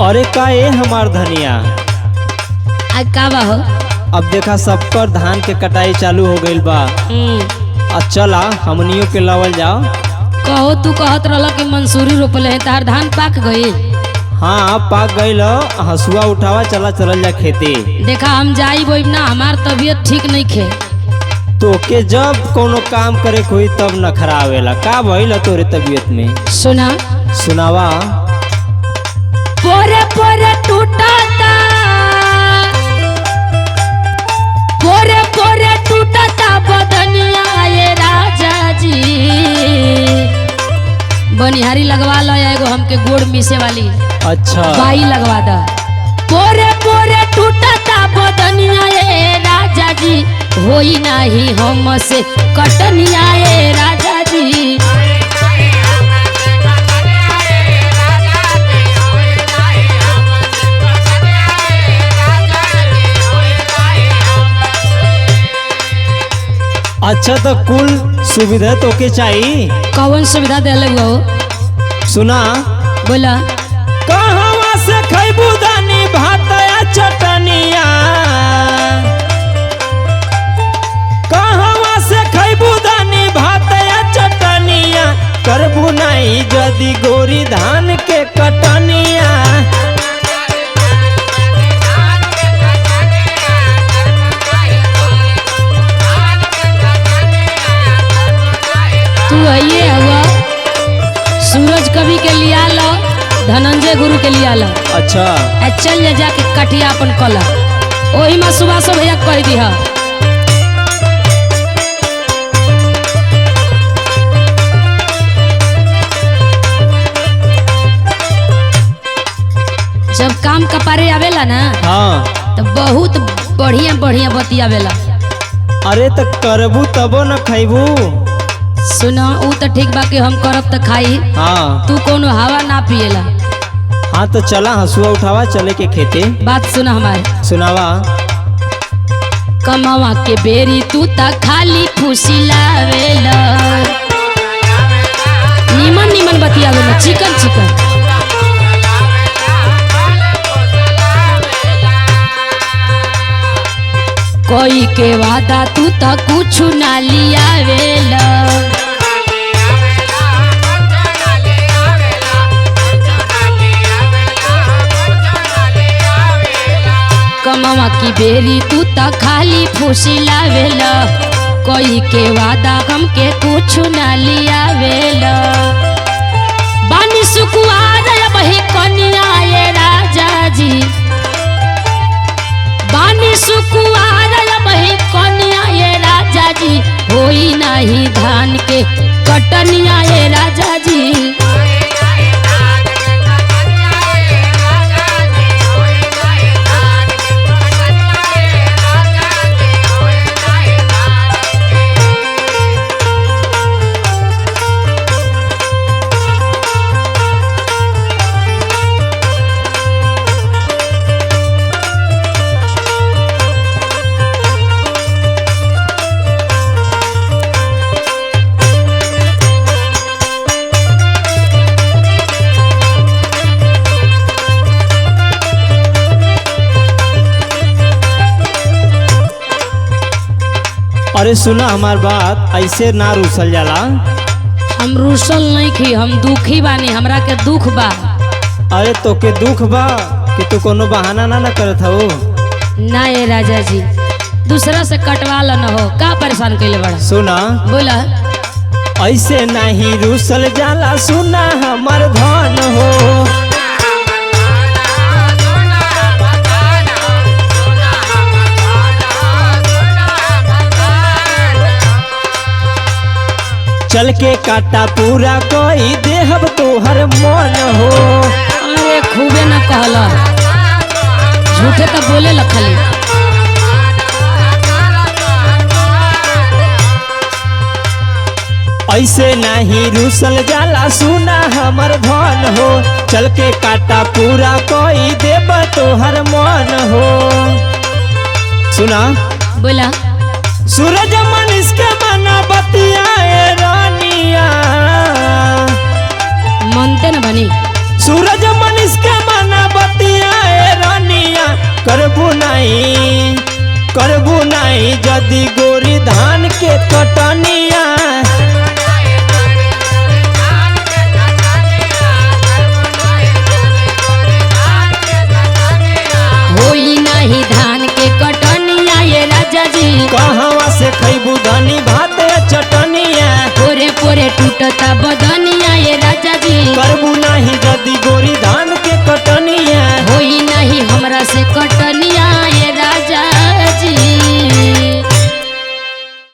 अरे का ए हमार धनिया आज का बा हो? अब देखा सबकर धान के कटाई चालू हो गइल बा। चला हमनियों के लावल जाओ। कहो तू कहत रहल कि मंसूरी रोपले है तार धान पाक गई। हाँ पाक गइल। हसुआ उठावा चला चलल जा खेते। देखा हम जाई बोई ना, हमार तबीयत ठीक नहीं खे। तो के जब कोनो काम करे कोई तब न खरावेला। का भइल तोरे तबीयत में? सुना सुनावा। पोरे पोरे टूटाता, पोरे पोरे टूटाता बदनिया ये राजा जी। बनिहारी लगवा लो एगो हमके गोड़ मिसे वाली। अच्छा बाई लगवा दा। पोरे पोरे टूटाता बदनिया ये राजा जी, होई नाही हमसे कटनिया ये राजा जी। अच्छा तो कुल सुविधा तो के चाहिए। कौन सुविधा दिले हो? सुना बोला। कहवा से खैबू दानी भात या चटनिया, कहवा से खैबू दानी भात या चटनिया, करबू नहीं जदी गोरी धान के कटनिया। तू आइए हुआ सूरज कवि के लिया लो, धनंजय गुरु के लिया लो। अच्छा चल ले जाके कटिया अपन कला ओही में सुबह से भैया कह दी है। जब काम कपारे आवेला ना हाँ तो बहुत बढ़िया बढ़िया बती आवेला। अरे तो करबू तबो न खैबू। सुना ऊ तो ठीक बा कि हम करब तो खाई। हाँ तू कोनो हवा ना पिएला। हाँ तो चला हसुआ उठावा चले के खेते। बात सुना हमारे। सुनावा। कमावा के बेरी तू ता खाली खुशी लावेला, नीमन नीमन बतियावेला, चिकन चिकन। कोई के वादा तू ता कुछ ना लियावेला। कमावा की बेरी तू ता खाली फूसी लावेला, कोई के वादा हमके कुछ ना लियावेला। बानी सुकुआर बही कनिया ये राजा जी, बानी सुकुआर बही कनिया ये राजा जी, होई नहीं धान के कटनिया ये राजा जी। अरे सुना हमार बात, ऐसे ना रूसल जाला। हम रूसल नहीं खी, हम दुखी बानी, हमरा के दुख बा। अरे तो के दुख बा कि तू कोनो बहाना ना करत हो। ना ये राजा जी, दूसरा से कटवा ला न हो, का परेशान कैले बड़ा। सुना बोला। ऐसे नहीं रूसल जाला, सुना हमार धन हो। चल के काटा पूरा कोई देहब तोहर मन हो। अरे खूबे न कहला, झूठे तो बोले ला खाली। ऐसे नहीं रूसल जाला, सुना हमर धन हो। चल के काटा पूरा कोई देब तोहर मन हो। सुना बोला। सूरज मनीष के मना बतियाए रानिया, मनते न बनी। सूरज मनीष के मना बतिया करबू नहीं जदि गोरी धान के कटनिया। होई नहीं धान के कटनिया ये राजा जी। कहवा से खैबू धनी भात चटनिया। पोरे पोरे टूटता बदनिया ये राजा जी। करबू नहीं जदि गोरी धान के कटनिया। होई नहीं हमरा से कटनिया।